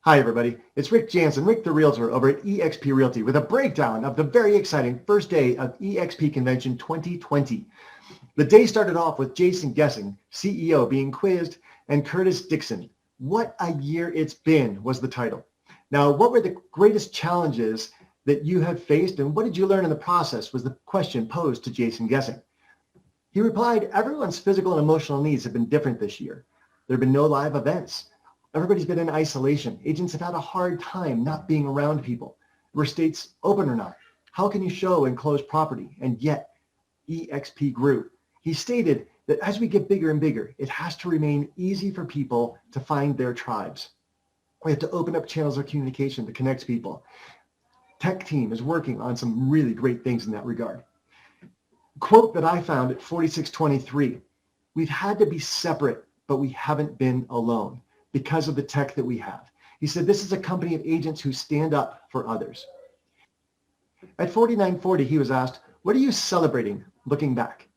Hi, everybody. It's Rick Jansen, Rick the Realtor over at eXp Realty with a breakdown of the very exciting first day of eXp Convention 2020. The day started off with Gesing, CEO, being quizzed, and Curtis Dixon. What a year it's been was the title. Now, what were the greatest challenges that you have faced, and what did you learn in the process was the question posed to Gesing. He replied, everyone's physical and emotional needs have been different this year. There have been no live events. Everybody's been in isolation. Agents have had a hard time not being around people. Were states open or not? How can you show and close property? And yet, eXp grew. He stated that as we get bigger and bigger, it has to remain easy for people to find their tribes. We have to open up channels of communication to connect people. Tech team is working on some really great things in that regard. Quote that I found at 4623, we've had to be separate, but we haven't been alone because of the tech that we have. He said, this is a company of agents who stand up for others. At 4940, he was asked, what are you celebrating looking back?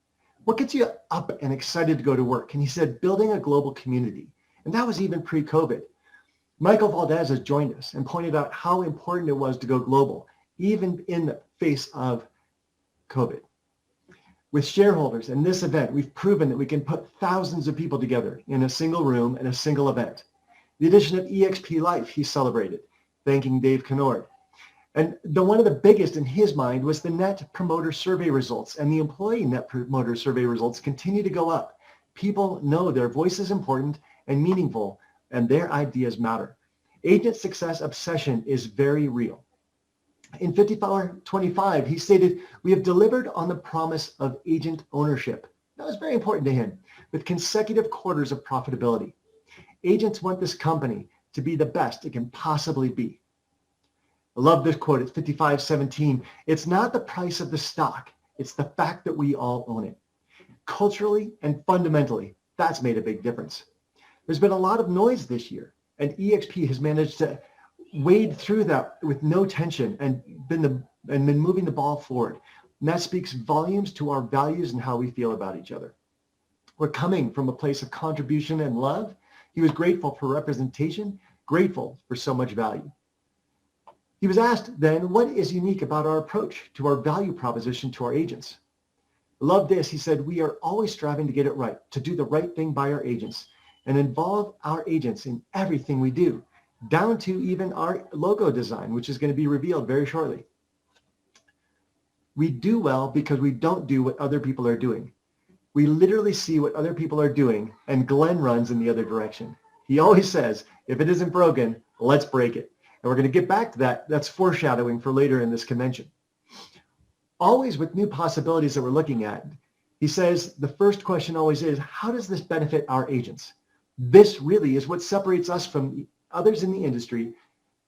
What gets you up and excited to go to work? And he said, building a global community. And that was even pre-COVID. Michael Valdes has joined us and pointed out how important it was to go global, even in the face of COVID. With shareholders in this event, we've proven that we can put thousands of people together in a single room and a single event. The addition of eXp Life, he celebrated, thanking Dave Conord. And one of the biggest in his mind was the Net Promoter Survey results, and the employee Net Promoter Survey results continue to go up. People know their voice is important and meaningful, and their ideas matter. Agent success obsession is very real. In 5425, he stated, we have delivered on the promise of agent ownership. That was very important to him, with consecutive quarters of profitability. Agents want this company to be the best it can possibly be. I love this quote. It's 5517. It's not the price of the stock. It's the fact that we all own it. Culturally and fundamentally, that's made a big difference. There's been a lot of noise this year, and eXp has managed to wade through that with no tension and been moving the ball forward. And that speaks volumes to our values and how we feel about each other. We're coming from a place of contribution and love. He was grateful for representation, grateful for so much value. He was asked then, what is unique about our approach to our value proposition to our agents? I love this. He said, we are always striving to get it right, to do the right thing by our agents and involve our agents in everything we do, down to even our logo design, which is going to be revealed very shortly. We do well because we don't do what other people are doing. We literally see what other people are doing, and Glenn runs in the other direction. He always says, if it isn't broken, let's break it. And we're going to get back to that. That's foreshadowing for later in this convention. Always with new possibilities that we're looking at, he says the first question always is, how does this benefit our agents? This really is what separates us from others in the industry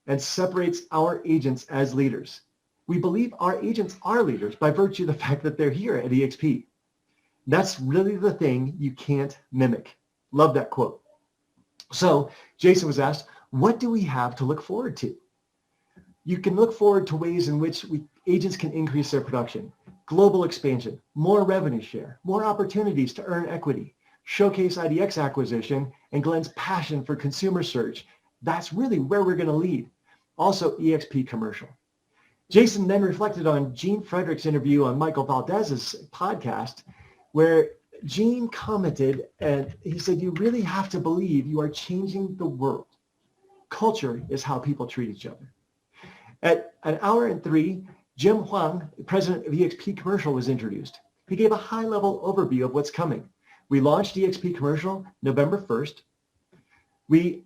and separates our agents as leaders. We believe our agents are leaders by virtue of the fact that they're here at eXp. That's really the thing you can't mimic. Love that quote. So Jason was asked, what do we have to look forward to? You can look forward to ways in which agents can increase their production, global expansion, more revenue share, more opportunities to earn equity, showcase IDX acquisition, and Glenn's passion for consumer search. That's really where we're going to lead. Also, eXp commercial. Jason then reflected on Gene Frederick's interview on Michael Valdez's podcast, where Gene commented, and he said, you really have to believe you are changing the world. Culture is how people treat each other. At an hour and 3, Jim Huang, president of eXp Commercial, was introduced. He gave a high-level overview of what's coming. We launched eXp Commercial November 1st. We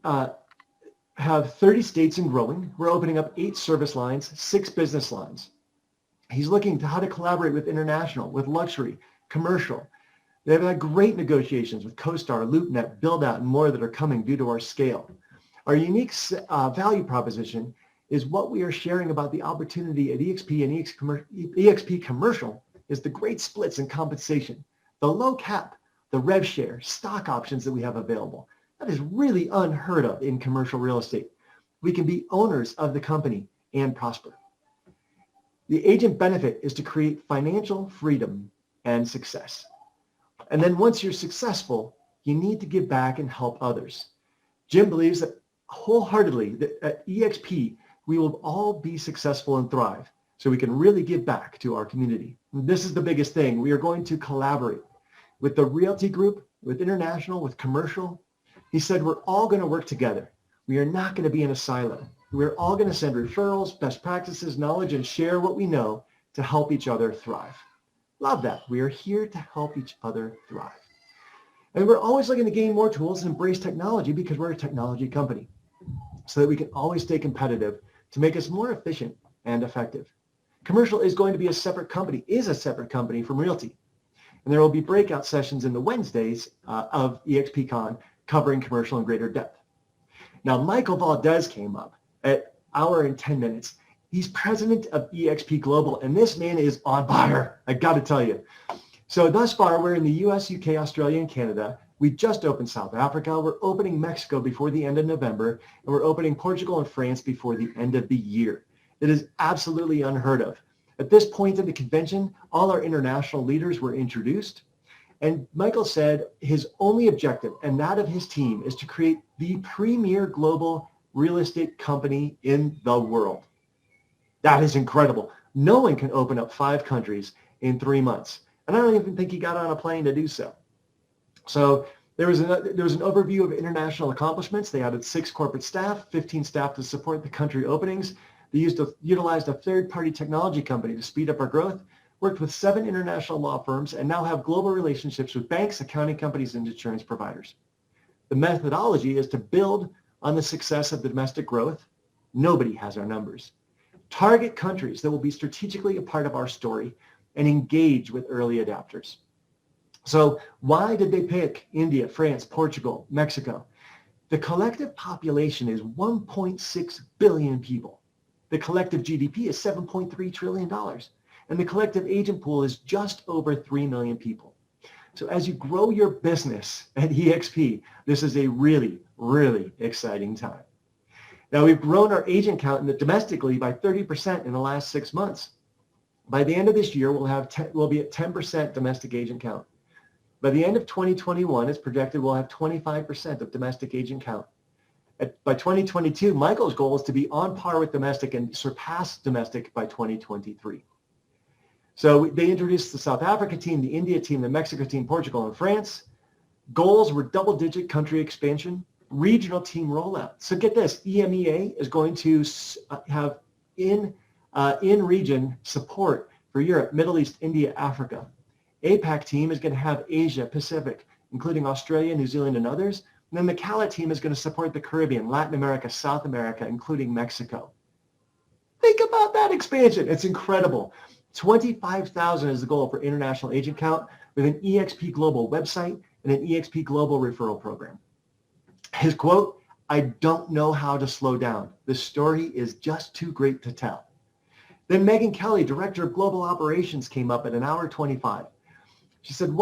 have 30 states and growing. We're opening up 8 service lines, 6 business lines. He's looking to how to collaborate with international, with luxury, commercial. They've had great negotiations with CoStar, LoopNet, BuildOut, and more that are coming due to our scale. Our unique value proposition is what we are sharing about the opportunity at eXp and eXp Commercial is the great splits in compensation, the low cap, the rev share, stock options that we have available. That is really unheard of in commercial real estate. We can be owners of the company and prosper. The agent benefit is to create financial freedom and success. And then once you're successful, you need to give back and help others. Jim believes that wholeheartedly that at EXP, we will all be successful and thrive so we can really give back to our community. And this is the biggest thing. We are going to collaborate with the Realty Group, with International, with Commercial. He said, we're all going to work together. We are not going to be in a silo. We're all going to send referrals, best practices, knowledge, and share what we know to help each other thrive. Love that. We are here to help each other thrive. And we're always looking to gain more tools and embrace technology because we're a technology company so that we can always stay competitive to make us more efficient and effective. Commercial is going to be a separate company from Realty. And there will be breakout sessions in the Wednesdays of EXPCON covering commercial in greater depth. Now, Michael Valdes came up at hour and 10 minutes. He's president of EXP Global, and this man is on fire, I got to tell you. So thus far, we're in the US, UK, Australia, and Canada. We just opened South Africa. We're opening Mexico before the end of November, and we're opening Portugal and France before the end of the year. It is absolutely unheard of. At this point in the convention, all our international leaders were introduced, and Michael said his only objective and that of his team is to create the premier global real estate company in the world. That is incredible. No one can open up 5 countries in 3 months. And I don't even think he got on a plane to do so. So there was an overview of international accomplishments. They added 6 corporate staff, 15 staff to support the country openings. They utilized a third-party technology company to speed up our growth, worked with 7 international law firms, and now have global relationships with banks, accounting companies, and insurance providers. The methodology is to build on the success of the domestic growth. Nobody has our numbers. Target countries that will be strategically a part of our story and engage with early adopters. So why did they pick India, France, Portugal, Mexico? The collective population is 1.6 billion people. The collective GDP is $7.3 trillion. And the collective agent pool is just over 3 million people. So as you grow your business at EXP, this is a really, really exciting time. Now, we've grown our agent count domestically by 30% in the last 6 months. By the end of this year, we'll be at 10% domestic agent count. By the end of 2021, it's projected we'll have 25% of domestic agent count. By 2022, Michael's goal is to be on par with domestic and surpass domestic by 2023. So they introduced the South Africa team, the India team, the Mexico team, Portugal, and France. Goals were double-digit country expansion, regional team rollout. So get this, EMEA is going to have in-region support for Europe, Middle East, India, Africa. APAC team is going to have Asia, Pacific, including Australia, New Zealand, and others. And then the CALA team is going to support the Caribbean, Latin America, South America, including Mexico. Think about that expansion. It's incredible. 25,000 is the goal for international agent count with an EXP Global website and an EXP Global referral program. His quote, "I don't know how to slow down. The story is just too great to tell." Then Megan Kelly, Director of Global Operations, came up at an hour 25. She said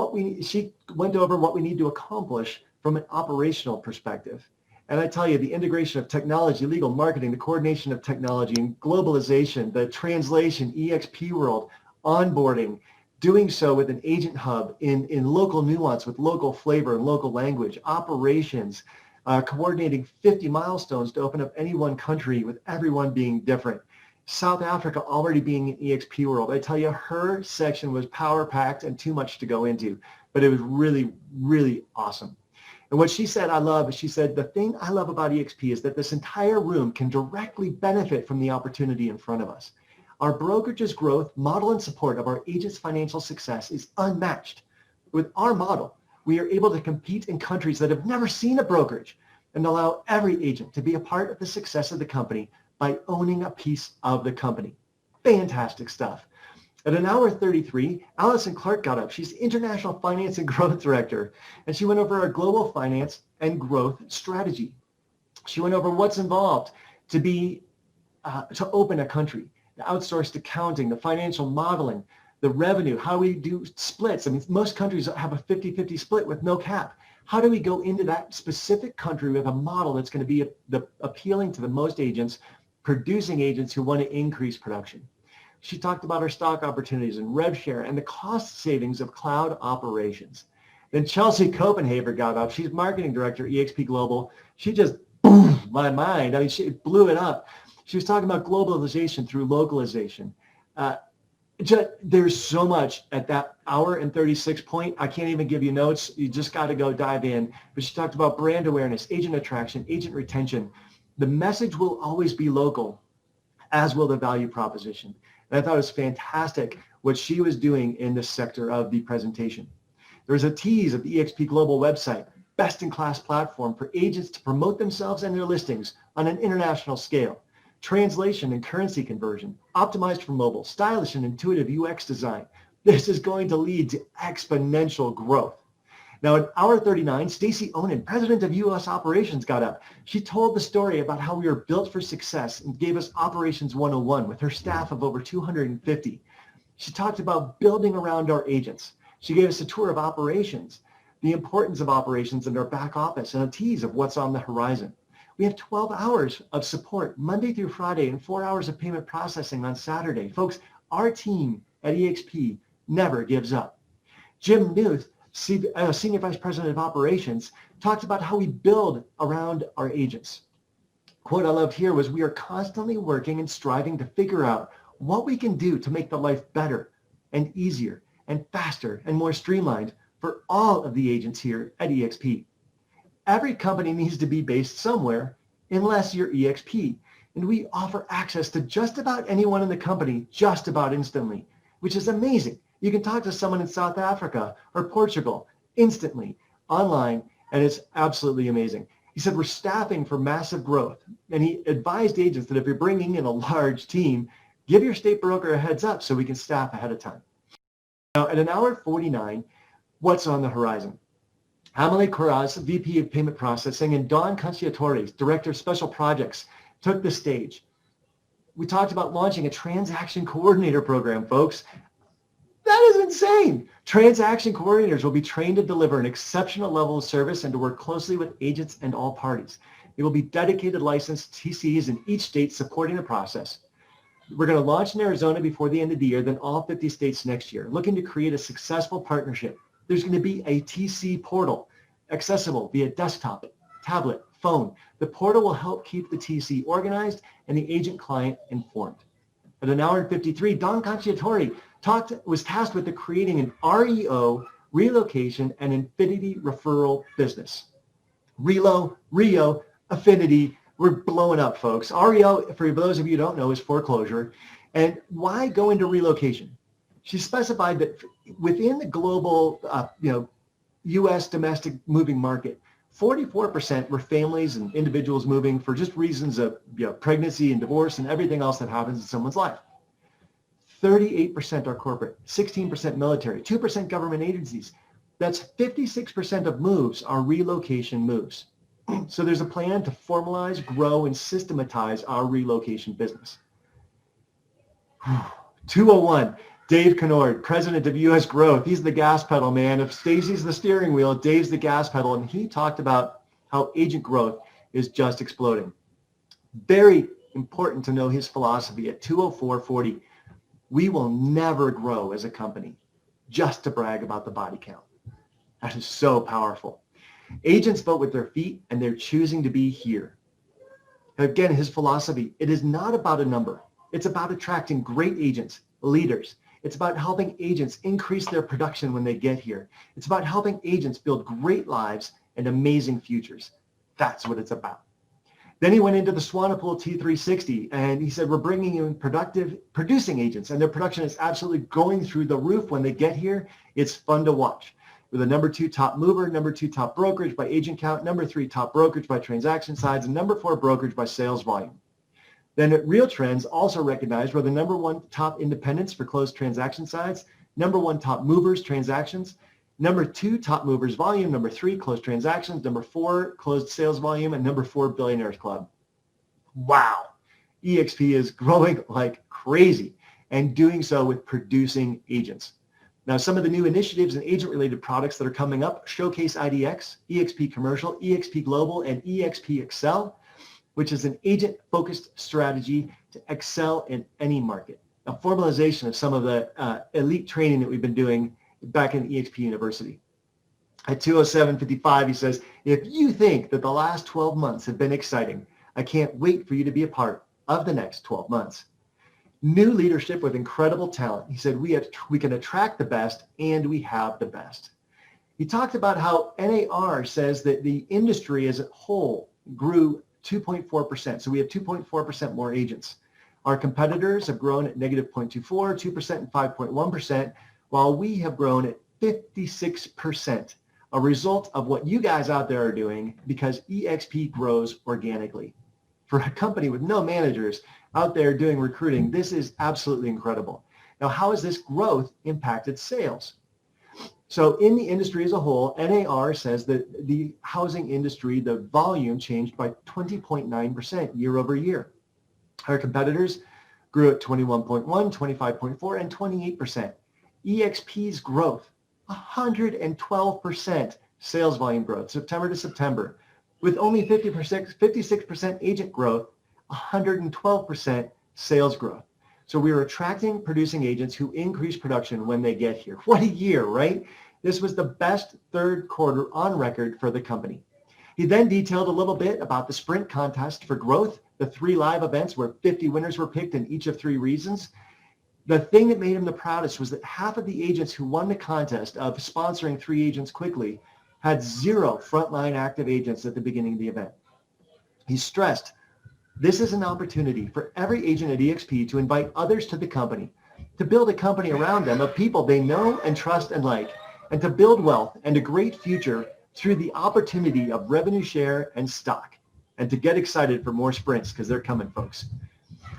she went over what we need to accomplish from an operational perspective. And I tell you, the integration of technology, legal, marketing, the coordination of technology and globalization, the translation, EXP world, onboarding, doing so with an agent hub in local nuance, with local flavor and local language, operations, coordinating 50 milestones to open up any one country with everyone being different. South Africa already being an EXP world. I tell you, her section was power-packed and too much to go into, but it was really, really awesome. And what she said she said, the thing I love about EXP is that this entire room can directly benefit from the opportunity in front of us. Our brokerage's growth, model, and support of our agents' financial success is unmatched. With our model, we are able to compete in countries that have never seen a brokerage and allow every agent to be a part of the success of the company by owning a piece of the company. Fantastic stuff. At an hour 33, Allison Clark got up. She's International Finance and Growth Director, and she went over our global finance and growth strategy. She went over what's involved to open a country, the outsourced accounting, the financial modeling, the revenue, how we do splits. I mean, most countries have a 50-50 split with no cap. How do we go into that specific country with a model that's going to be appealing to the most agents, producing agents who want to increase production? She talked about our stock opportunities and rev share and the cost savings of cloud operations. Then Chelsea Copenhaver got up. She's Marketing Director, EXP Global. She just boom, my mind. I mean, she blew it up. She was talking about globalization through localization. There's so much at that hour and 36 point. I can't even give you notes. You just got to go dive in. But she talked about brand awareness, agent attraction, agent retention. The message will always be local, as will the value proposition. And I thought it was fantastic what she was doing in this sector of the presentation. There was a tease of the EXP Global website, best-in-class platform for agents to promote themselves and their listings on an international scale. Translation and currency conversion, optimized for mobile, stylish and intuitive UX design. This is going to lead to exponential growth. Now at hour 39, Stacey Onnen, president of U.S. operations, got up. She told the story about how we were built for success and gave us Operations 101 with her staff of over 250. She talked about building around our agents. She gave us a tour of operations, the importance of operations in our back office, and a tease of what's on the horizon. We have 12 hours of support Monday through Friday and 4 hours of payment processing on Saturday. Folks, our team at EXP never gives up. Jim Newth, Senior Vice President of Operations, talked about how we build around our agents. Quote I loved here was, we are constantly working and striving to figure out what we can do to make the life better and easier and faster and more streamlined for all of the agents here at EXP. Every company needs to be based somewhere unless you're EXP. And we offer access to just about anyone in the company just about instantly, which is amazing. You can talk to someone in South Africa or Portugal instantly online, and it's absolutely amazing. He said, we're staffing for massive growth. And he advised agents that if you're bringing in a large team, give your state broker a heads up so we can staff ahead of time. Now at an hour 49, what's on the horizon? Amelie Coraz, VP of Payment Processing, and Don Conciatore, Director of Special Projects, took the stage. We talked about launching a transaction coordinator program, folks. That is insane. Transaction coordinators will be trained to deliver an exceptional level of service and to work closely with agents and all parties. There will be dedicated licensed TCs in each state supporting the process. We're going to launch in Arizona before the end of the year, then all 50 states next year, looking to create a successful partnership. There's going to be a TC portal accessible via desktop, tablet, phone. The portal will help keep the TC organized and the agent client informed. At an hour and 53, Don Conciatore was tasked with creating an REO, relocation, and affinity referral business. Rio, affinity, we're blowing up, folks. REO, for those of you who don't know, is foreclosure. And why go into relocation? She specified that within the global, U.S. domestic moving market, 44% were families and individuals moving for just reasons of pregnancy and divorce and everything else that happens in someone's life. 38% are corporate, 16% military, 2% government agencies. That's 56% of moves are relocation moves. So there's a plan to formalize, grow, and systematize our relocation business. 201. Dave Conord, president of U.S. Growth. He's the gas pedal, man. If Stacey's the steering wheel, Dave's the gas pedal. And he talked about how agent growth is just exploding. Very important to know his philosophy at 204.40. We will never grow as a company just to brag about the body count. That is so powerful. Agents vote with their feet, and they're choosing to be here. Again, his philosophy, it is not about a number. It's about attracting great agents, leaders. It's about helping agents increase their production when they get here. It's about helping agents build great lives and amazing futures. That's what it's about. Then he went into the Swanepoel T360, and he said, we're bringing in producing agents, and their production is absolutely going through the roof when they get here. It's fun to watch. We're the number 2 top mover, number 2 top brokerage by agent count, number 3 top brokerage by transaction size, and number 4 brokerage by sales volume. Then at Real Trends also recognized we're the number 1 top independents for closed transaction size, number 1 top movers transactions, number 2 top movers volume, number 3 closed transactions, number 4 closed sales volume, and number 4 billionaires club. Wow. EXP is growing like crazy and doing so with producing agents. Now, some of the new initiatives and agent-related products that are coming up, Showcase IDX, EXP Commercial, EXP Global, and EXP Excel, which is an agent-focused strategy to excel in any market. A formalization of some of the elite training that we've been doing back in EXP University. At 207.55, he says, if you think that the last 12 months have been exciting, I can't wait for you to be a part of the next 12 months. New leadership with incredible talent. He said, we can attract the best and we have the best. He talked about how NAR says that the industry as a whole grew 2.4%. So we have 2.4% more agents. Our competitors have grown at negative 0.24, 2%, and 5.1%, while we have grown at 56%, a result of what you guys out there are doing because EXP grows organically. For a company with no managers out there doing recruiting, this is absolutely incredible. Now, how has this growth impacted sales? So in the industry as a whole, NAR says that the housing industry, the volume changed by 20.9% year over year. Our competitors grew at 21.1, 25.4, and 28%. EXP's growth, 112% sales volume growth, September to September, with only 56% agent growth, 112% sales growth. So we are attracting producing agents who increase production when they get here. What a year, right? This was the best third quarter on record for the company. He then detailed a little bit about the sprint contest for growth, the 3 live events where 50 winners were picked in each of 3 regions. The thing that made him the proudest was that half of the agents who won the contest of sponsoring 3 agents quickly had 0 frontline active agents at the beginning of the event. He stressed, this is an opportunity for every agent at EXP to invite others to the company, to build a company around them of people they know and trust and like, and to build wealth and a great future through the opportunity of revenue share and stock, and to get excited for more sprints because they're coming, folks.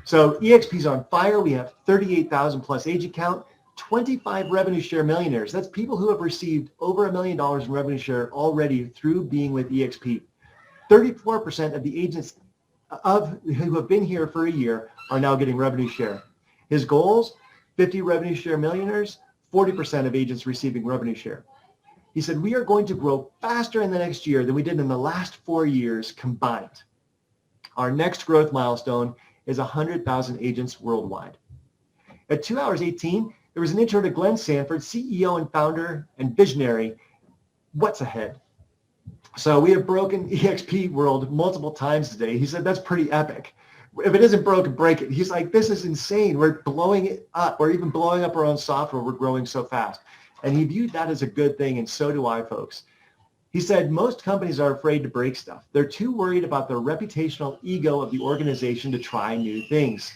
So EXP's on fire. We have 38,000 plus agent count, 25 revenue share millionaires. That's people who have received over $1 million in revenue share already through being with EXP. 34% of the agents who have been here for a year are now getting revenue share. His goals, 50 revenue share millionaires, 40% of agents receiving revenue share. He said, we are going to grow faster in the next year than we did in the last 4 years combined. Our next growth milestone is 100,000 agents worldwide. At 2 hours 18, there was an intro to Glenn Sanford, CEO and founder and visionary. What's ahead? So we have broken EXP world multiple times today. He said, that's pretty epic. If it isn't broken, break it. He's like, this is insane. We're blowing it up. We're even blowing up our own software. We're growing so fast. And he viewed that as a good thing, and so do I, folks. He said, most companies are afraid to break stuff. They're too worried about the reputational ego of the organization to try new things.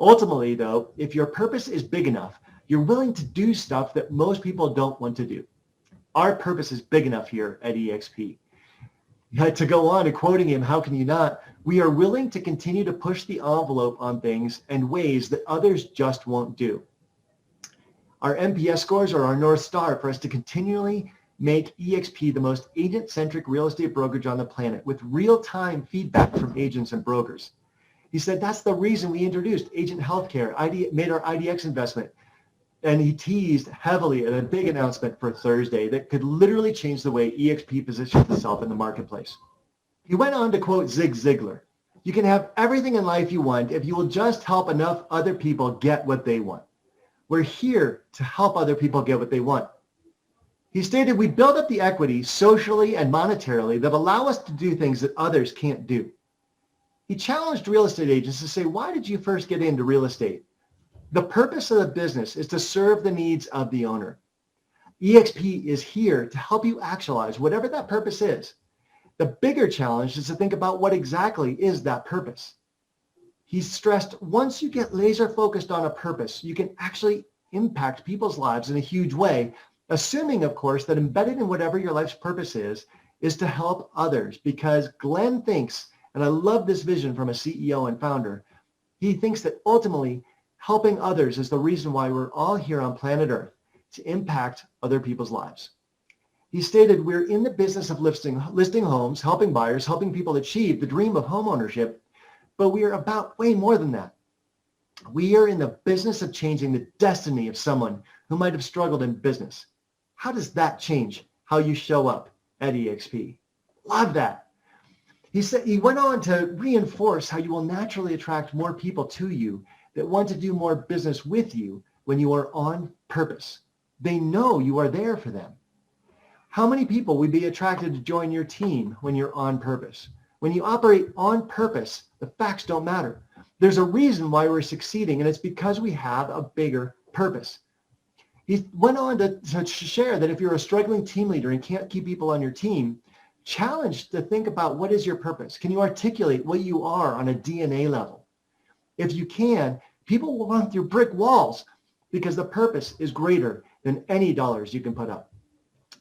Ultimately, though, if your purpose is big enough, you're willing to do stuff that most people don't want to do. Our purpose is big enough here at EXP. To go on and quoting him, how can you not? We are willing to continue to push the envelope on things and ways that others just won't do. Our NPS scores are our North Star for us to continually make EXP the most agent-centric real estate brokerage on the planet with real-time feedback from agents and brokers. He said that's the reason we introduced Agent Healthcare, made our IDX investment, and he teased heavily at a big announcement for Thursday that could literally change the way EXP positions itself in the marketplace. He went on to quote Zig Ziglar, you can have everything in life you want if you will just help enough other people get what they want. We're here to help other people get what they want. He stated, we build up the equity socially and monetarily that allow us to do things that others can't do. He challenged real estate agents to say, why did you first get into real estate? The purpose of the business is to serve the needs of the owner. EXP is here to help you actualize whatever that purpose is. The bigger challenge is to think about what exactly is that purpose. He stressed, once you get laser focused on a purpose, you can actually impact people's lives in a huge way, assuming, of course, that embedded in whatever your life's purpose is to help others. Because Glenn thinks, and I love this vision from a CEO and founder, he thinks that ultimately helping others is the reason why we're all here on planet Earth, to impact other people's lives. He stated, we're in the business of listing homes, helping buyers, helping people achieve the dream of home ownership, but we are about way more than that. We are in the business of changing the destiny of someone who might have struggled in business. How does that change how you show up at EXP? Love that. He went on to reinforce how you will naturally attract more people to you that want to do more business with you when you are on purpose. They know you are there for them. How many people would be attracted to join your team when you're on purpose? When you operate on purpose, the facts don't matter. There's a reason why we're succeeding, and it's because we have a bigger purpose. He went on to share that if you're a struggling team leader and can't keep people on your team, challenged to think about what is your purpose. Can you articulate what you are on a DNA level? If you can, people will run through brick walls because the purpose is greater than any dollars you can put up.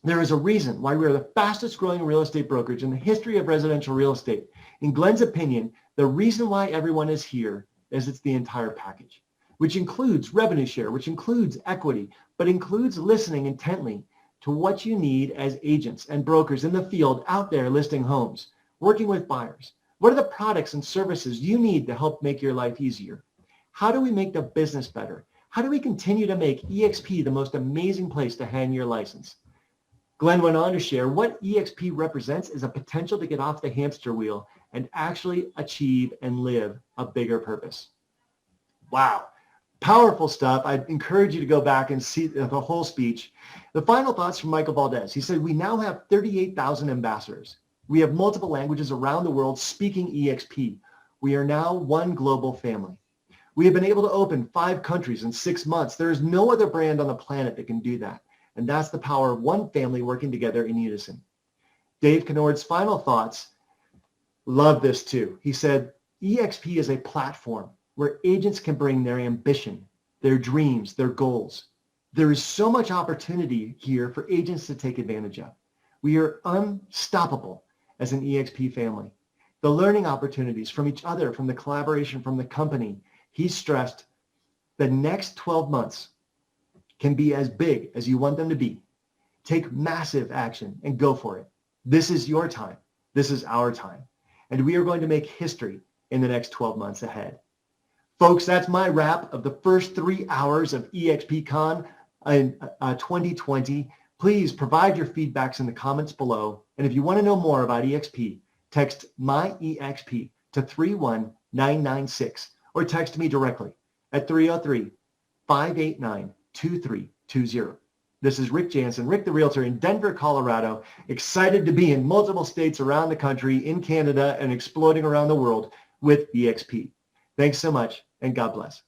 There is a reason why we are the fastest growing real estate brokerage in the history of residential real estate. In Glenn's opinion, the reason why everyone is here is it's the entire package, which includes revenue share, which includes equity, but includes listening intently to what you need as agents and brokers in the field out there listing homes, working with buyers. What are the products and services you need to help make your life easier? How do we make the business better? How do we continue to make EXP the most amazing place to hang your license? Glenn went on to share what EXP represents is a potential to get off the hamster wheel and actually achieve and live a bigger purpose. Wow. Powerful stuff. I encourage you to go back and see the whole speech. The final thoughts from Michael Valdes. He said, we now have 38,000 ambassadors. We have multiple languages around the world speaking EXP. We are now one global family. We have been able to open 5 countries in 6 months. There is no other brand on the planet that can do that. And that's the power of one family working together in unison. Dave Conord's final thoughts, love this too. He said, EXP is a platform where agents can bring their ambition, their dreams, their goals. There is so much opportunity here for agents to take advantage of. We are unstoppable as an EXP family. The learning opportunities from each other, from the collaboration from the company, he stressed the next 12 months can be as big as you want them to be. Take massive action and go for it. This is your time. This is our time. And we are going to make history in the next 12 months ahead. Folks, that's my wrap of the first 3 hours of EXPCON in 2020. Please provide your feedbacks in the comments below. And if you want to know more about EXP, text MyEXP to 31996 or text me directly at 303-589-2320. This is Rick Jansen, Rick the Realtor in Denver, Colorado, excited to be in multiple states around the country, in Canada, and exploding around the world with EXP. Thanks so much, and God bless.